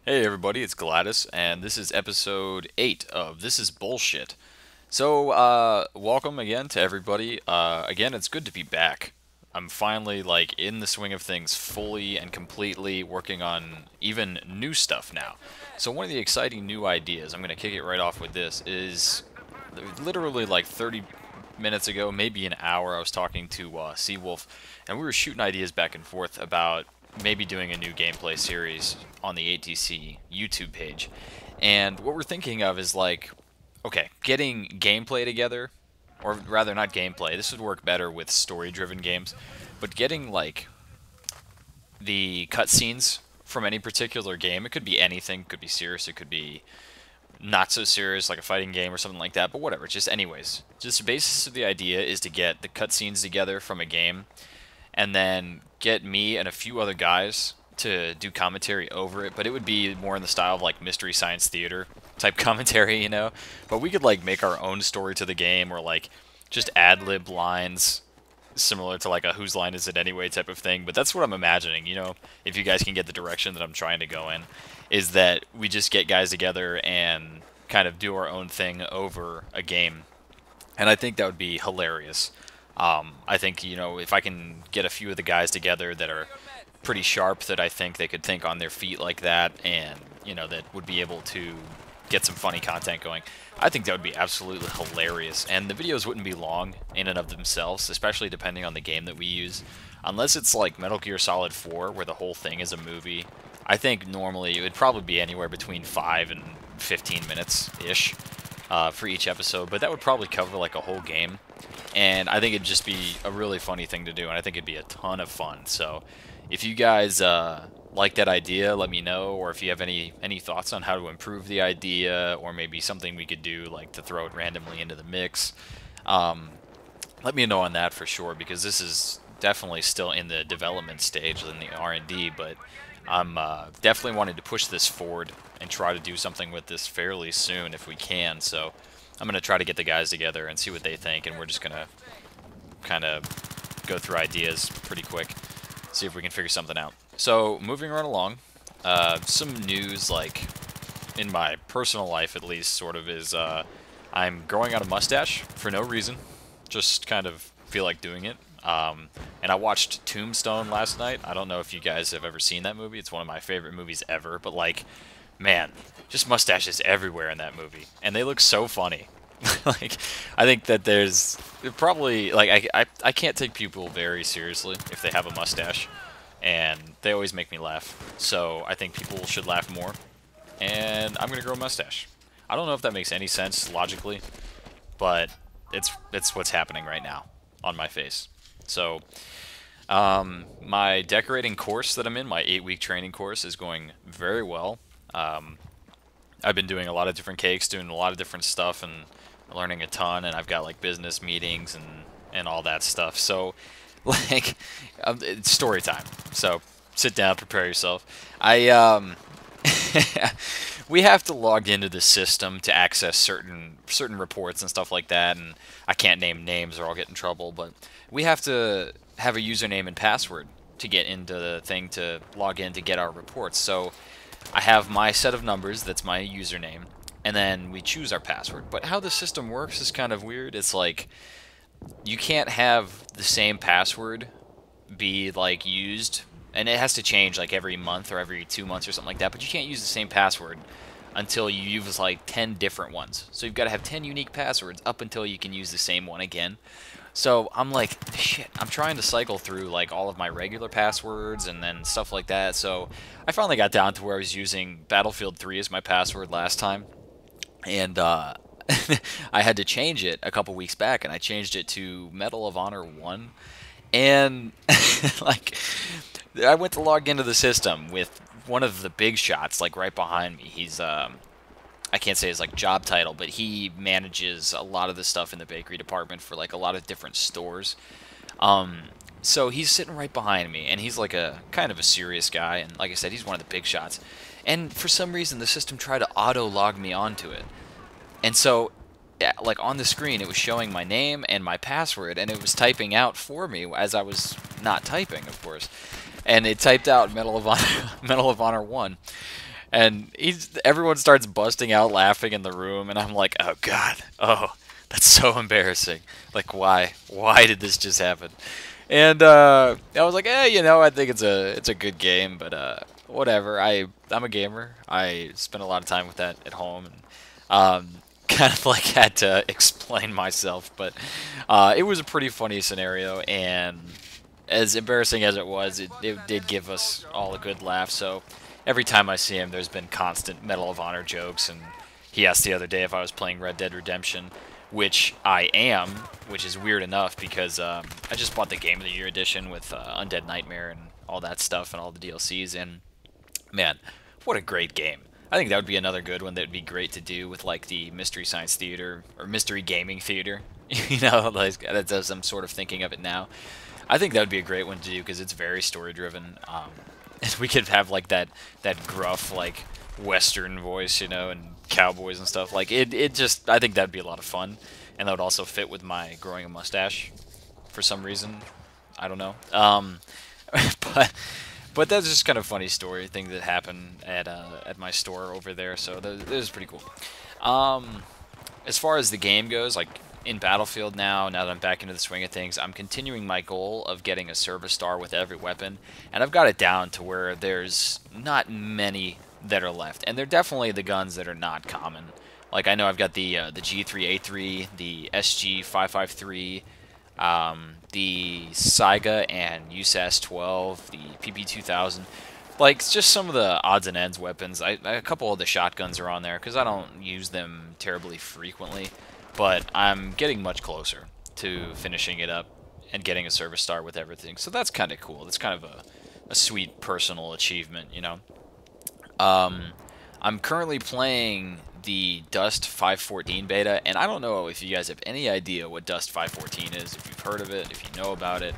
Hey everybody, it's Gladys, and this is episode 8 of This Is Bullshit. So, welcome again to everybody. Again, it's good to be back. I'm finally, in the swing of things fully and completely working on even new stuff now. So, one of the exciting new ideas, I'm going to kick it right off with this, is literally like 30 minutes ago, maybe an hour, I was talking to Seawolf, and we were shooting ideas back and forth about maybe doing a new gameplay series on the ATC YouTube page. And what we're thinking of is okay, getting gameplay together, or rather not gameplay, this would work better with story-driven games, but getting the cutscenes from any particular game. It could be anything, it could be serious, it could be not so serious, like a fighting game or something like that, but whatever. Just anyways, just the basis of the idea is to get the cutscenes together from a game, and then get me and a few other guys to do commentary over it. But it would be more in the style of like Mystery Science Theater type commentary, you know. But we could like make our own story to the game, or like just ad lib lines similar to like a whose line is it anyway type of thing. But that's what I'm imagining, you know, if you guys can get the direction that I'm trying to go in, is that we just get guys together and kind of do our own thing over a game. And I think that would be hilarious. I think, you know, if I can get a few of the guys together that are pretty sharp, that I think they could think on their feet like that, and, you know, that would be able to get some funny content going, I think that would be absolutely hilarious. And the videos wouldn't be long in and of themselves, especially depending on the game that we use. Unless it's like Metal Gear Solid 4, where the whole thing is a movie, I think normally it would probably be anywhere between 5 and 15 minutes-ish for each episode, but that would probably cover like a whole game. And I think it'd just be a really funny thing to do, and I think it'd be a ton of fun. So if you guys like that idea, let me know, or if you have any thoughts on how to improve the idea, or maybe something we could do like to throw it randomly into the mix, um, let me know on that for sure, because this is definitely still in the development stage in the R&D, but I'm definitely wanting to push this forward and try to do something with this fairly soon if we can. So I'm going to try to get the guys together and see what they think, and we're just going to kind of go through ideas pretty quick, see if we can figure something out. So moving right along, some news, like in my personal life at least, sort of, is I'm growing out a mustache for no reason, just kind of feel like doing it. And I watched Tombstone last night. I don't know if you guys have ever seen that movie. It's one of my favorite movies ever, but like, man, just mustaches everywhere in that movie, and they look so funny. Like, I think that there's probably, like, I can't take people very seriously if they have a mustache, and they always make me laugh. So I think people should laugh more, and I'm gonna grow a mustache. I don't know if that makes any sense logically, but it's what's happening right now on my face. So my decorating course that I'm in, my 8-week training course, is going very well. Um, I've been doing a lot of different cakes, doing a lot of different stuff, and learning a ton. And I've got like business meetings and all that stuff. So, like, it's story time. So sit down, prepare yourself. I we have to log into the system to access certain reports and stuff like that. And I can't name names or I'll get in trouble. But we have to have a username and password to get into the thing to log in to get our reports. So I have my set of numbers, that's my username, and then we choose our password. But how the system works is kind of weird. It's like you can't have the same password be like used, and it has to change like every month or every 2 months or something like that, but you can't use the same password until you use like 10 different ones. So you've got to have 10 unique passwords up until you can use the same one again. So I'm like, shit, I'm trying to cycle through like all of my regular passwords and then stuff like that. So I finally got down to where I was using Battlefield 3 as my password last time. And I had to change it a couple weeks back, and I changed it to Medal of Honor 1. And like, I went to log into the system with one of the big shots like right behind me. He's I can't say his like job title, but he manages a lot of the stuff in the bakery department for like a lot of different stores. Um, so he's sitting right behind me, and he's like a kind of a serious guy, and like I said, he's one of the big shots. And for some reason, the system tried to auto log me onto it, and so yeah, like on the screen, it was showing my name and my password, and it was typing out for me as I was not typing, of course. And it typed out Medal of Honor, Medal of Honor 1. And everyone starts busting out laughing in the room, and I'm like, oh god, oh, that's so embarrassing. Like, why did this just happen? And I was like, I think it's a good game, but whatever. I'm a gamer. I spend a lot of time with that at home, and kind of like had to explain myself. But it was a pretty funny scenario, and as embarrassing as it was, it did give us all a good laugh. So every time I see him, there's been constant Medal of Honor jokes, and he asked the other day if I was playing Red Dead Redemption, which I am, which is weird enough because I just bought the Game of the Year edition with Undead Nightmare and all that stuff and all the DLCs, and man, what a great game. I think that would be another good one that would be great to do with like the Mystery Science Theater or Mystery Gaming Theater. Like that's as I'm sort of thinking of it now. I think that would be a great one to do because it's very story driven. And we could have like that gruff like Western voice, and cowboys and stuff. Like it just I think that'd be a lot of fun, and that would also fit with my growing a mustache for some reason. I don't know. But that's just kind of funny story thing that happened at my store over there. So that was pretty cool. Um, as far as the game goes, like in Battlefield now that I'm back into the swing of things, I'm continuing my goal of getting a service star with every weapon, and I've got it down to where there's not many that are left, and they're definitely the guns that are not common. Like I know I've got the G3A3, the SG553, the Saiga and USAS 12, the PP2000. Like, it's just some of the odds and ends weapons. A couple of the shotguns are on there because I don't use them terribly frequently, but I'm getting much closer to finishing it up and getting a service star with everything. So that's kind of cool. That's kind of a sweet personal achievement. Um, I'm currently playing the Dust 514 beta, and I don't know if you guys have any idea what Dust 514 is, if you've heard of it, if you know about it.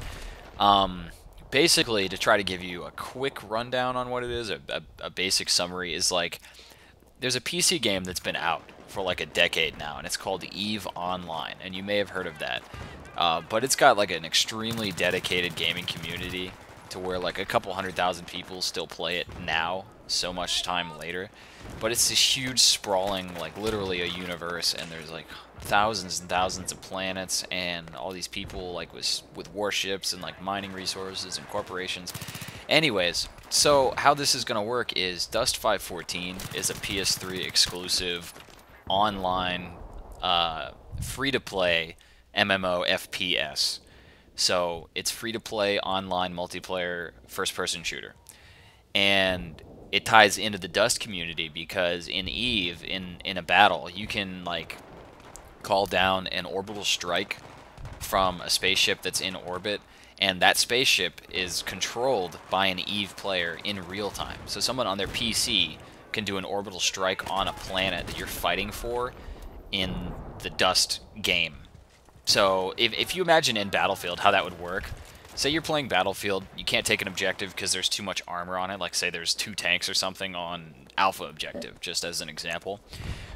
Um, Basically, to try to give you a quick rundown on what it is, a basic summary is like, there's a PC game that's been out for like a decade now, and it's called EVE Online, and you may have heard of that. But it's got like an extremely dedicated gaming community to where like a couple 100,000 people still play it now, so much time later. But it's this huge sprawling, like literally a universe, and there's like thousands and thousands of planets and all these people like with warships and like mining resources and corporations. Anyways, so how this is going to work is Dust 514 is a PS3 exclusive online free-to-play MMO FPS. So it's free-to-play online multiplayer first-person shooter. And it ties into the Dust community because in EVE, in a battle, you can like call down an orbital strike from a spaceship that's in orbit, and that spaceship is controlled by an EVE player in real time. So someone on their PC can do an orbital strike on a planet that you're fighting for in the Dust game. So if you imagine in Battlefield how that would work, say you're playing Battlefield, you can't take an objective because there's too much armor on it, like say there's 2 tanks or something on Alpha objective, just as an example.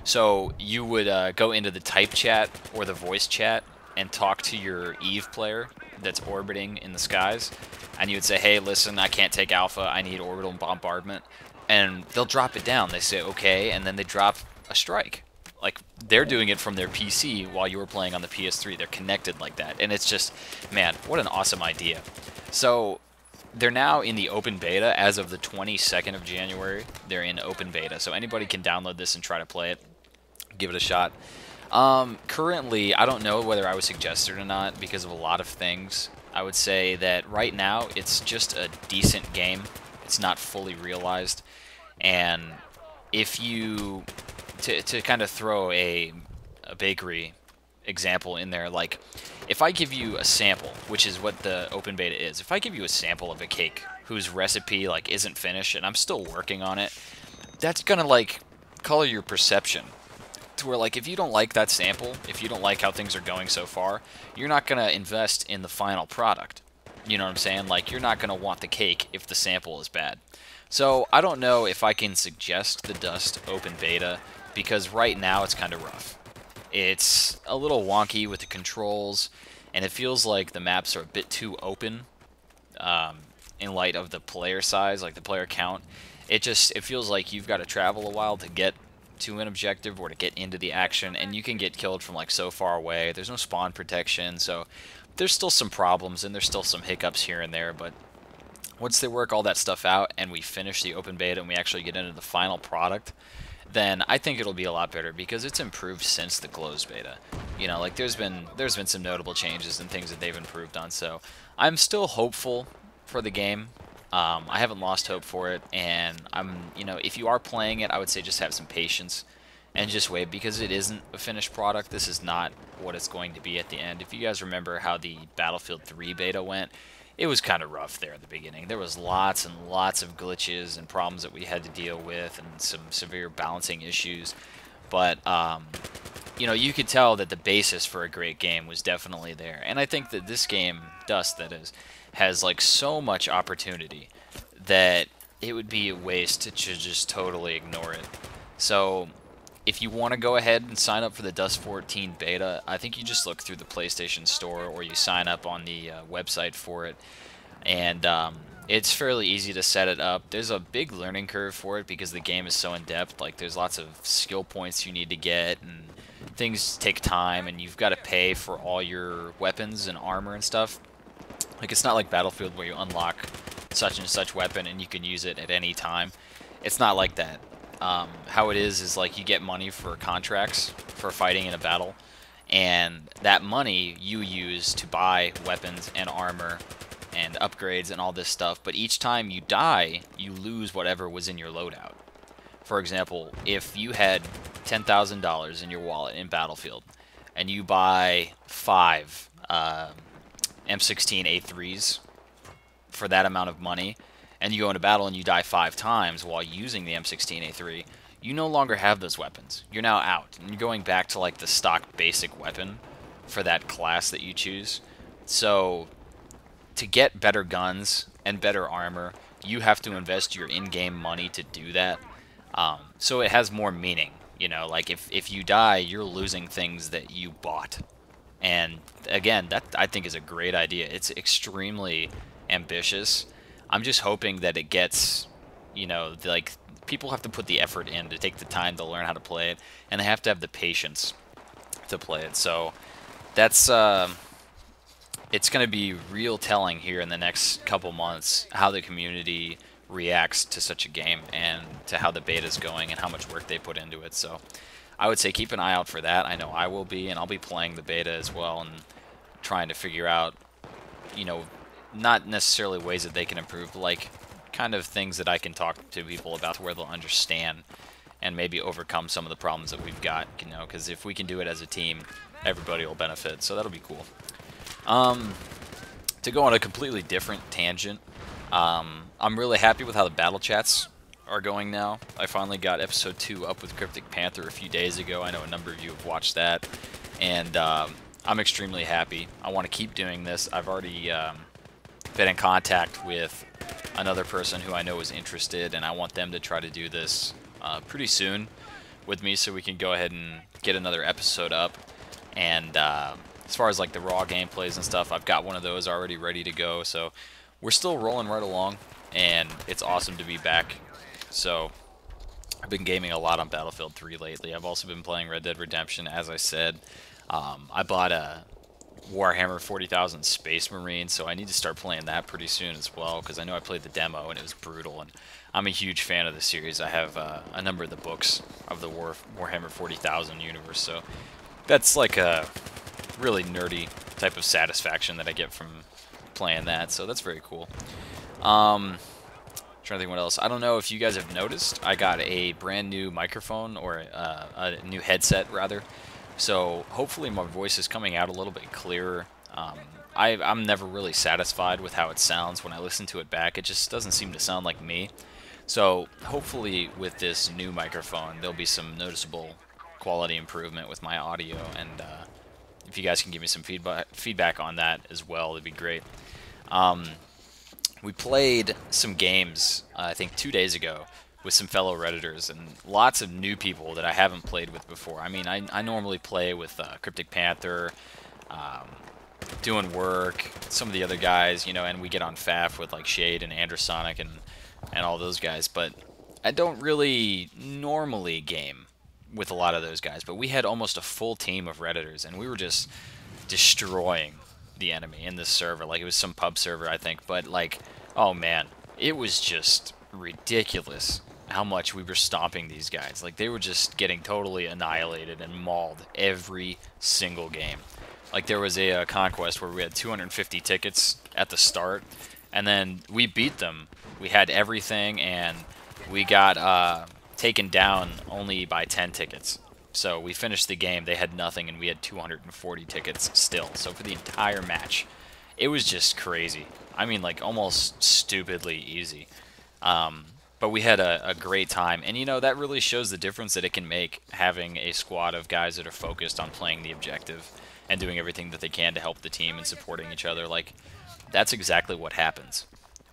So you would go into the type chat or the voice chat and talk to your EVE player that's orbiting in the skies, and you would say, hey, listen, I can't take Alpha, I need orbital bombardment, and they'll drop it down. They say, okay, and then they drop a strike. Like, they're doing it from their PC while you were playing on the PS3. They're connected like that, and it's just, man, what an awesome idea. So they're now in the open beta as of the 22nd of January. They're in open beta, so anybody can download this and try to play it. Give it a shot. Currently, I don't know whether I would suggest it or not because of a lot of things. I would say that right now it's just a decent game. It's not fully realized, and if you to kind of throw a bakery example in there, like if I give you a sample, which is what the open beta is, if I give you a sample of a cake whose recipe like isn't finished and I'm still working on it, that's gonna like color your perception to where like if you don't like that sample, if you don't like how things are going so far, you're not gonna invest in the final product. You know what I'm saying? Like you're not gonna want the cake if the sample is bad. So I don't know if I can suggest the Dust open beta because right now it's kind of rough. It's a little wonky with the controls, and it feels like the maps are a bit too open in light of the player size, like the player count. it feels like you've got to travel a while to get to an objective or to get into the action, and you can get killed from like so far away. There's no spawn protection, so there's still some problems and there's still some hiccups here and there, but once they work all that stuff out and we finish the open beta and we actually get into the final product, then I think it'll be a lot better because it's improved since the closed beta. You know, like there's been some notable changes and things that they've improved on. So I'm still hopeful for the game. I haven't lost hope for it, and if you are playing it, I would say just have some patience and just wait because it isn't a finished product. This is not what it's going to be at the end. If you guys remember how the Battlefield 3 beta went, it was kind of rough there at the beginning. There was lots and lots of glitches and problems that we had to deal with and some severe balancing issues. But, you could tell that the basis for a great game was definitely there. And I think that this game, Dust, that is, has like so much opportunity that it would be a waste to just totally ignore it. So if you want to go ahead and sign up for the Dust 14 beta, I think you just look through the PlayStation Store or you sign up on the website for it. And it's fairly easy to set it up. There's a big learning curve for it because the game is so in-depth. Like, there's lots of skill points you need to get, and things take time, and you've got to pay for all your weapons and armor and stuff. Like, it's not like Battlefield where you unlock such and such weapon and you can use it at any time. It's not like that. How it is like you get money for contracts for fighting in a battle, and that money you use to buy weapons and armor and upgrades and all this stuff, but each time you die, you lose whatever was in your loadout. For example, if you had $10,000 in your wallet in Battlefield, and you buy 5 M16A3s for that amount of money, and you go into battle and you die 5 times while using the M16A3, you no longer have those weapons. You're now out, and you're going back to like the stock basic weapon for that class that you choose. So to get better guns and better armor, you have to invest your in-game money to do that. So it has more meaning. Like if you die, you're losing things that you bought. And again, that I think is a great idea. It's extremely ambitious. I'm just hoping that it gets, like, people have to put the effort in to take the time to learn how to play it, and they have to have the patience to play it. So that's it's going to be real telling here in the next couple months how the community reacts to such a game and to how the beta's going and how much work they put into it. So I would say keep an eye out for that. I know I will be, and I'll be playing the beta as well and trying to figure out, not necessarily ways that they can improve, but like kind of things that I can talk to people about where they'll understand and maybe overcome some of the problems that we've got, because if we can do it as a team, everybody will benefit, so that'll be cool. To go on a completely different tangent, I'm really happy with how the battle chats are going now. I finally got episode 2 up with Cryptic Panther a few days ago. I know a number of you have watched that, and I'm extremely happy. I want to keep doing this. I've already been in contact with another person who I know is interested, and I want them to try to do this pretty soon with me so we can go ahead and get another episode up. And as far as like the raw gameplays and stuff, I've got one of those already ready to go, so we're still rolling right along, and it's awesome to be back. So I've been gaming a lot on Battlefield 3 lately. I've also been playing Red Dead Redemption, as I said. I bought a Warhammer 40,000 Space Marine, so I need to start playing that pretty soon as well, because I know I played the demo and it was brutal, and I'm a huge fan of the series. I have a number of the books of the Warhammer 40,000 universe, so that's like a really nerdy type of satisfaction that I get from playing that, so that's very cool. Trying to think what else. I don't know if you guys have noticed, I got a brand new microphone, or a new headset rather. So hopefully my voice is coming out a little bit clearer. I'm never really satisfied with how it sounds when I listen to it back. It just doesn't seem to sound like me. So hopefully with this new microphone there'll be some noticeable quality improvement with my audio, and if you guys can give me some feedback on that as well, it'd be great. We played some games, I think 2 days ago, with some fellow Redditors, and lots of new people that I haven't played with before. I mean, I normally play with Cryptic Panther, doing work, some of the other guys, and we get on FAF with like Shade and Androsonic and all those guys. But I don't really normally game with a lot of those guys, but we had almost a full team of Redditors, and we were just destroying the enemy in this server. Like, it was some pub server, I think, but, like, oh man, it was just ridiculous how much we were stomping these guys. Like, they were just getting totally annihilated and mauled every single game. Like, there was a conquest where we had 250 tickets at the start, and then we beat them. We had everything, and we got taken down only by 10 tickets. So we finished the game, they had nothing, and we had 240 tickets still. So for the entire match, it was just crazy. I mean, like, almost stupidly easy. But we had a great time, and, you know, that really shows the difference that it can make, having a squad of guys that are focused on playing the objective and doing everything that they can to help the team and supporting each other. Like, that's exactly what happens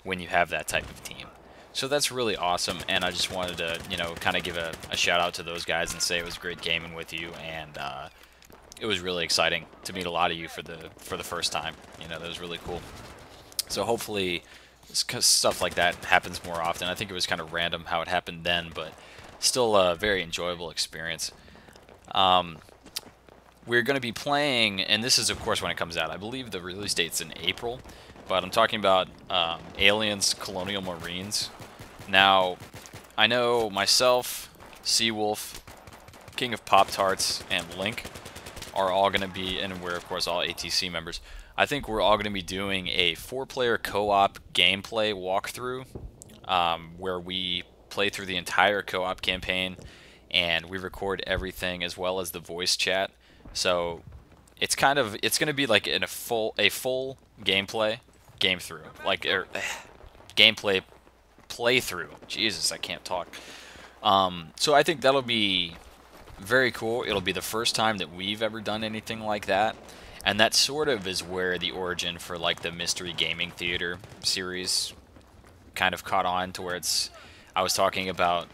when you have that type of team. So that's really awesome, and I just wanted to, you know, kind of give a shout out to those guys and say it was great gaming with you, and it was really exciting to meet a lot of you for the first time. You know, that was really cool. So hopefully stuff like that happens more often. I think it was kind of random how it happened then, but still a very enjoyable experience. We're going to be playing, and this is, of course, when it comes out. I believe the release date's in April, but I'm talking about Aliens Colonial Marines. Now, I know myself, Seawolf, King of Pop-Tarts, and Link are all going to be, and we're, of course, all ATC members. I think we're all going to be doing a 4-player co-op gameplay walkthrough where we play through the entire co-op campaign, and we record everything as well as the voice chat. So it's going to be like in a full gameplay game through, like gameplay playthrough. Jesus, I can't talk. So I think that'll be very cool. It'll be the first time that we've ever done anything like that, and that sort of is where the origin for like the Mystery Gaming Theater series kind of caught on, to where I was talking about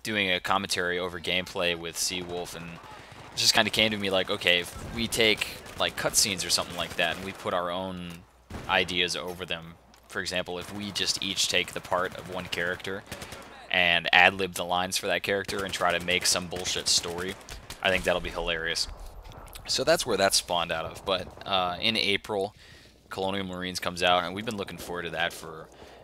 doing a commentary over gameplay with Seawolf, and it just kind of came to me like, okay, if we take like cutscenes or something like that and we put our own ideas over them, for example, if we just each take the part of one character and ad-lib the lines for that character and try to make some bullshit story, I think that'll be hilarious. So that's where that spawned out of. But in April, Colonial Marines comes out, and we've been looking forward to that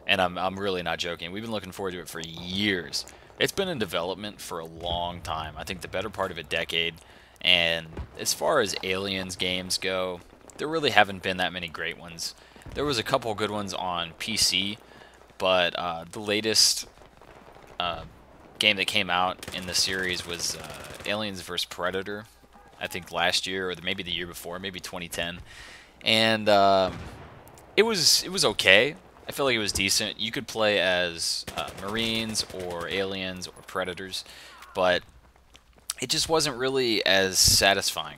and I'm really not joking, we've been looking forward to it for years. It's been in development for a long time, I think the better part of a decade, and as far as Aliens games go, there really haven't been that many great ones. There was a couple good ones on PC, but the latest game that came out in the series was Aliens vs. Predator, I think last year, or maybe the year before, maybe 2010, and it was okay. I feel like it was decent. You could play as Marines or Aliens or Predators, but it just wasn't really as satisfying,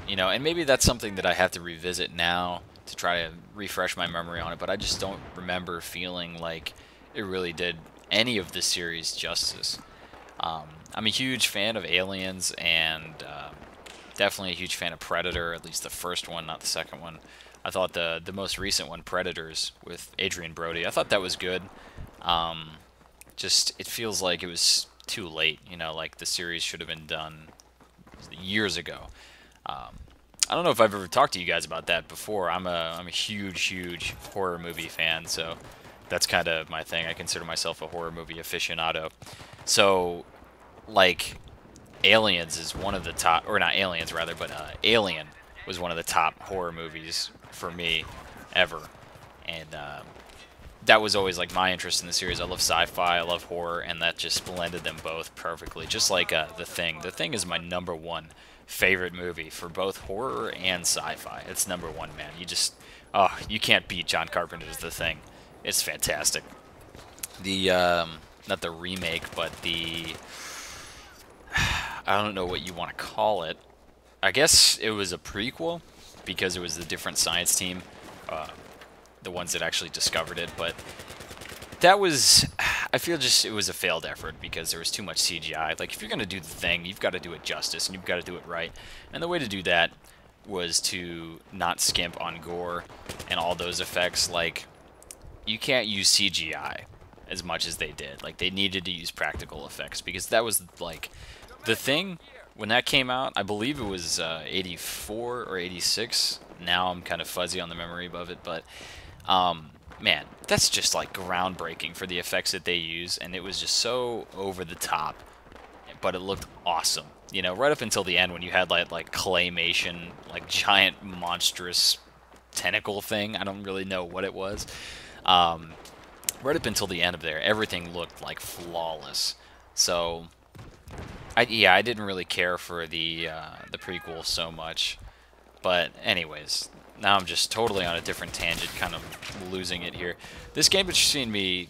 you know. And maybe that's something that I have to revisit now to try to refresh my memory on it, but I just don't remember feeling like it really did any of the series justice. I'm a huge fan of Aliens, and definitely a huge fan of Predator, at least the first one, not the second one. I thought the most recent one, Predators, with Adrian Brody, I thought that was good. Just, it feels like it was too late, you know, like the series should have been done years ago. I don't know if I've ever talked to you guys about that before. I'm a huge horror movie fan, so that's kind of my thing. I consider myself a horror movie aficionado. So, like, Aliens is one of the top, or not Aliens rather, but Alien was one of the top horror movies for me ever, and that was always like my interest in the series. I love sci-fi, I love horror, and that just blended them both perfectly. Just like The Thing. The Thing is my #1 favorite movie for both horror and sci-fi. It's #1, man. You can't beat John Carpenter's The Thing. It's fantastic. The not the remake, but I don't know what you want to call it. I guess it was a prequel because it was the different science team, the ones that actually discovered it. But that was, I feel just it was a failed effort because there was too much CGI. Like, if you're going to do The Thing, you've got to do it justice, and you've got to do it right. And the way to do that was to not skimp on gore and all those effects. Like, you can't use CGI as much as they did. Like, they needed to use practical effects because that was like the thing when that came out. I believe it was 84 or 86. Now I'm kind of fuzzy on the memory of it, but man, that's just like groundbreaking for the effects that they use, and it was just so over the top, but it looked awesome. You know, right up until the end when you had like claymation, like giant monstrous tentacle thing. I don't really know what it was. Um, right up until the end of there, everything looked like flawless. So, yeah, I didn't really care for the prequel so much. But anyways, now I'm just totally on a different tangent, kind of losing it here. This game that you're seeing me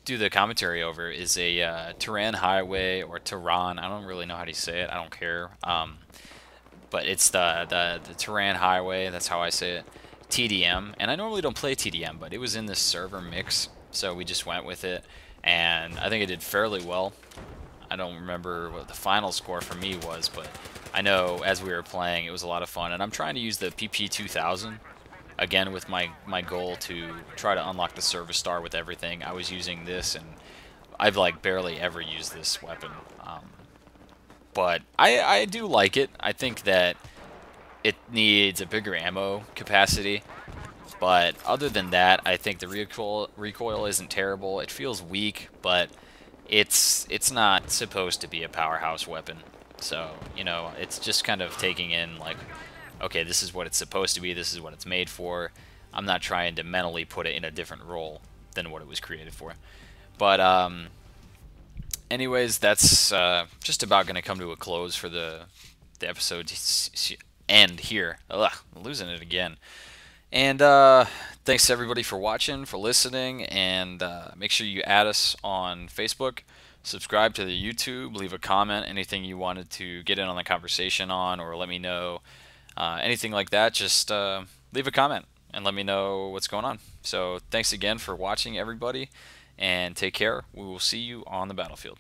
do the commentary over is a Tehran Highway, or Tehran. I don't really know how to say it. I don't care. But it's the Tehran Highway. That's how I say it. TDM, and I normally don't play TDM, but it was in this server mix, so we just went with it, and I think it did fairly well. I don't remember what the final score for me was, but I know as we were playing, it was a lot of fun, and I'm trying to use the PP2000 again with my goal to try to unlock the service star with everything. I was using this, and I've like barely ever used this weapon, but I do like it. I think that it needs a bigger ammo capacity, but other than that, I think the recoil isn't terrible. It feels weak, but it's not supposed to be a powerhouse weapon. So, you know, it's just kind of taking in like, okay, this is what it's supposed to be, this is what it's made for. I'm not trying to mentally put it in a different role than what it was created for. But anyways, that's just about going to come to a close for the episode end here. Ugh, I'm losing it again. And thanks to everybody for watching, for listening, and make sure you add us on Facebook, subscribe to the YouTube, leave a comment, anything you wanted to get in on the conversation on, or let me know, anything like that, just leave a comment and let me know what's going on. So thanks again for watching, everybody, and take care. We will see you on the battlefield.